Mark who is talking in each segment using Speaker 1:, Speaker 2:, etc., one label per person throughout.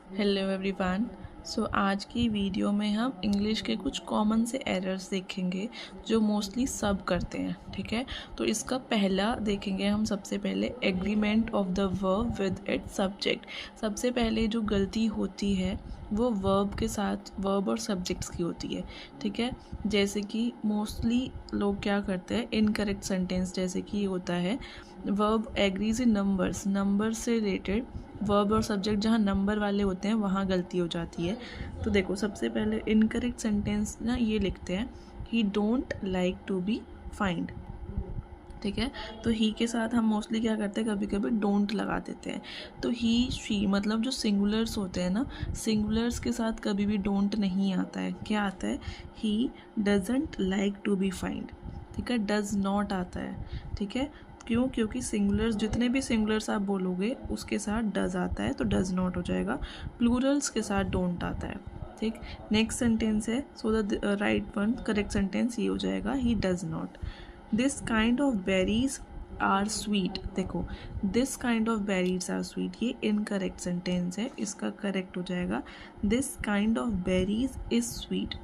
Speaker 1: Hello everyone. आज की video में हम इंग्लिश के कुछ कॉमन से एरर्स देखेंगे जो मोस्टली सब करते हैं। ठीक है, तो इसका पहला देखेंगे हम सबसे पहले agreement of the verb with its subject. सबसे पहले जो गलती होती है वो वर्ब के साथ वर्ब और सब्जेक्ट्स की होती है। ठीक है, जैसे कि मोस्टली लोग क्या करते हैं, इनकरेक्ट सेंटेंस जैसे कि ये होता है वर्ब एग्रीज इन नंबर्स, नंबर से रिलेटेड वर्ब और सब्जेक्ट जहाँ नंबर वाले होते हैं वहाँ गलती हो जाती है। तो देखो सबसे पहले इनकरेक्ट सेंटेंस ना ये लिखते हैं, he don't like to be fined. ठीक है, तो ही के साथ हम मोस्टली क्या करते हैं, कभी कभी डोंट लगा देते हैं। तो ही शी मतलब जो सिंगुलर्स होते हैं ना, सिंगुलर्स के साथ कभी भी डोंट नहीं आता है। क्या आता है, he doesn't like to be fined. ठीक है, डज नॉट आता है। ठीक है, क्यों? क्योंकि सिंगुलर्स जितने भी सिंगुलर्स आप बोलोगे उसके साथ डज आता है तो डज नॉट हो जाएगा। प्लूरल्स के साथ डोंट आता है। ठीक, नेक्स्ट सेंटेंस है, so the right one correct sentence ये हो जाएगा, he does not. This kind of berries are sweet. देखो this kind of berries are sweet ये इनकरेक्ट सेंटेंस है, इसका करेक्ट हो जाएगा this kind of berries is sweet.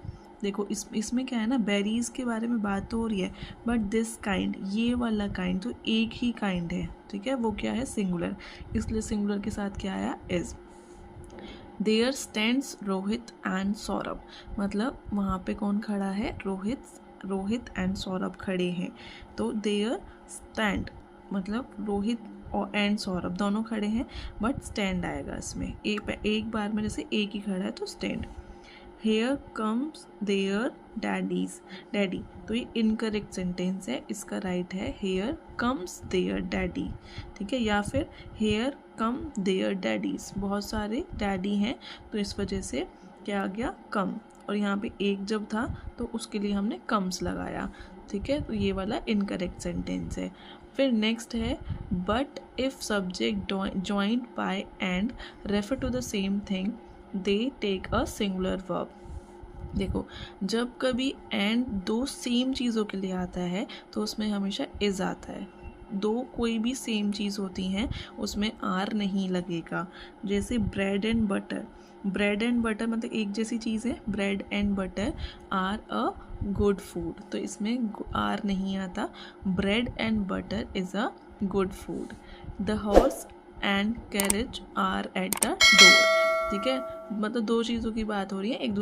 Speaker 1: देखो इसमें क्या है ना, बेरीज के बारे में बात तो हो रही है, बट दिस काइंड ये वाला काइंड तो एक ही काइंड है। ठीक है, वो क्या है, सिंगुलर, इसलिए सिंगुलर के साथ क्या आया, is. There stands Rohit and Saurabh, मतलब वहाँ पे कौन खड़ा है, रोहित एंड सौरभ खड़े हैं। तो देयर स्टैंड मतलब रोहित और एंड सौरभ दोनों खड़े हैं, बट स्टैंड आएगा इसमें, एक बार में जैसे एक ही खड़ा है तो stand. Here comes their daddy, तो ये इनकरेक्ट सेंटेंस है, इसका राइट है हेयर कम्स देयर डैडी। ठीक है, या फिर हेयर कम देयर डैडीज, बहुत सारे डैडी हैं तो इस वजह से क्या आ गया, कम, और यहाँ पे एक जब था तो उसके लिए हमने कम्स लगाया। ठीक है, तो ये वाला इनकरेक्ट सेंटेंस है। फिर नेक्स्ट है, but if subject joined by and refer to the same thing they take a singular verb. देखो जब कभी एंड दो सेम चीज़ों के लिए आता है तो उसमें हमेशा इज़ आता है। दो कोई भी सेम चीज़ होती हैं उसमें आर नहीं लगेगा। जैसे bread and butter, bread and butter मतलब एक जैसी चीज़ है, bread and butter are a good food, तो इसमें आर नहीं आता, bread and butter is a good food. The horse and carriage are at the door. ठीक है, मतलब दो चीज़ों की बात हो रही है, एक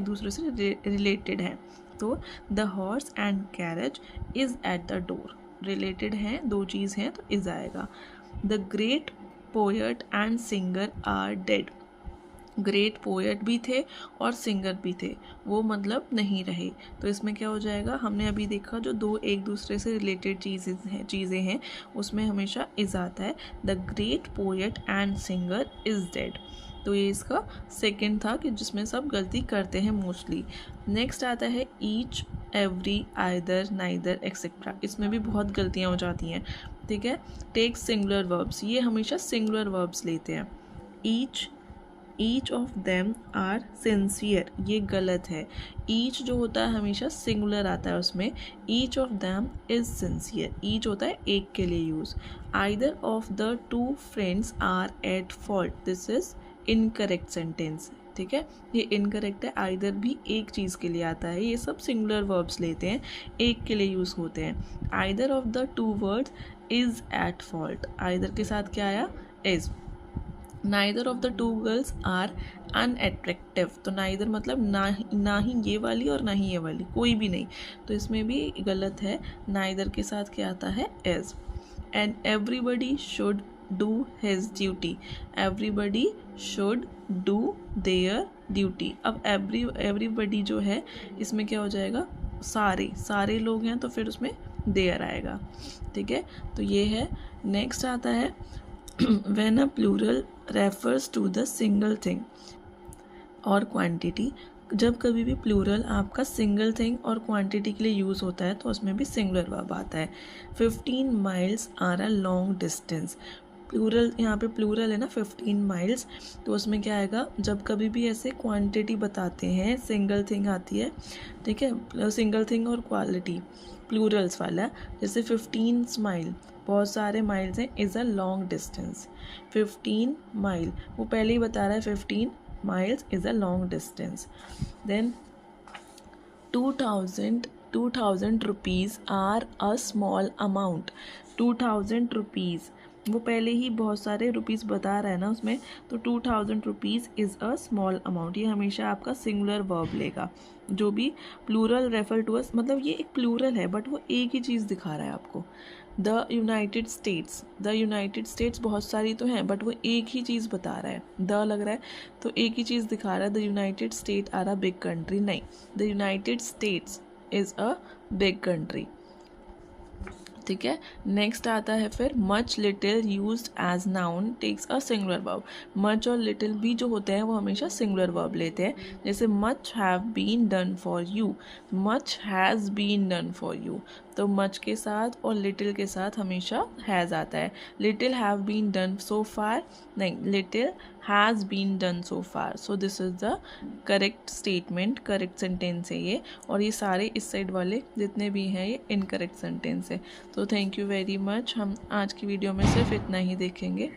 Speaker 1: दूसरे से रिलेटेड है। तो the horse and carriage is at the door, related हैं, दो चीज़ हैं तो इज़ आएगा। The great poet and singer are dead, great poet भी थे और सिंगर भी थे, वो मतलब नहीं रहे, तो इसमें क्या हो जाएगा, हमने अभी देखा जो दो एक दूसरे से रिलेटेड चीज़ें हैं उसमें हमेशा इज़ आता है। The great poet and singer is dead, तो ये इसका सेकंड था कि जिसमें सब गलती करते हैं मोस्टली। नेक्स्ट आता है each, every, either, neither, etcetera, इसमें भी बहुत गलतियाँ हो जाती हैं। ठीक है, टेक सिंगुलर वर्ब्स, ये हमेशा सिंगुलर वर्ब्स लेते हैं। Each of them are sincere, ये गलत है, ईच जो होता है हमेशा सिंगुलर आता है उसमें, each of them is sincere, each होता है एक के लिए use. Either of the two friends are at fault, this is incorrect sentence. ठीक है, ये इनकरेक्ट है, आइदर भी एक चीज़ के लिए आता है, ये सब सिंगुलर वर्ब्स लेते हैं, एक के लिए यूज़ होते हैं। Either of the two words is at fault, either के साथ क्या आया, is. Neither of the two girls are unattractive, तो नाइदर मतलब ना ही ये वाली और ना ही ये वाली, कोई भी नहीं, तो इसमें भी गलत है, नाइदर के साथ क्या आता है, is. And everybody should do his duty, everybody should do their duty. अब एवरीबडी जो है इसमें क्या हो जाएगा, सारे लोग हैं तो फिर उसमें देयर आएगा। ठीक है, तो ये है। नेक्स्ट आता है when a plural refers to the single thing और क्वांटिटी, जब कभी भी प्लूरल आपका सिंगल थिंग और क्वांटिटी के लिए यूज़ होता है तो उसमें भी सिंगुलर वर्ब आता है। 15 miles are a long distance, plural, यहाँ पे प्लूरल है ना 15 माइल्स, तो उसमें क्या आएगा, जब कभी भी ऐसे क्वांटिटी बताते हैं, सिंगल थिंग आती है। ठीक है, सिंगल थिंग और क्वालिटी प्लूरल्स वाला, जैसे 15 स्माइल, बहुत सारे माइल्स हैं, is a long distance. 15 mile, वो पहले ही बता रहा है 15 miles is a long distance. Then 2000 rupees are a small amount. 2000 rupees, वो पहले ही बहुत सारे रुपीज़ बता रहा है ना उसमें, तो 2000 rupees is a small amount, ये हमेशा आपका सिंगुलर वर्ब लेगा। जो भी प्लूरल रेफर टू अस, मतलब ये एक प्लूरल है बट वो एक ही चीज़ दिखा रहा है आपको। द यूनाइटेड स्टेट्स बहुत सारी तो हैं बट वो एक ही चीज़ बता रहा है, द लग रहा है तो एक ही चीज़ दिखा रहा है। The United State are a big country, नहीं, the United States is a big country. ठीक है, नेक्स्ट आता है फिर much little used as noun takes a singular verb. Much और लिटिल भी जो होते हैं वो हमेशा सिंगुलर वर्ब लेते हैं। जैसे much have been done for you, much has been done for you, तो मच के साथ और लिटिल के साथ हमेशा हैज़ आता है। Little have been done so far, नहीं, little has been done so far. So this is the correct statement, correct sentence है ये, और ये सारे इस साइड वाले जितने भी हैं ये इनकरेक्ट सेंटेंस है। तो थैंक यू वेरी मच, हम आज की वीडियो में सिर्फ इतना ही देखेंगे।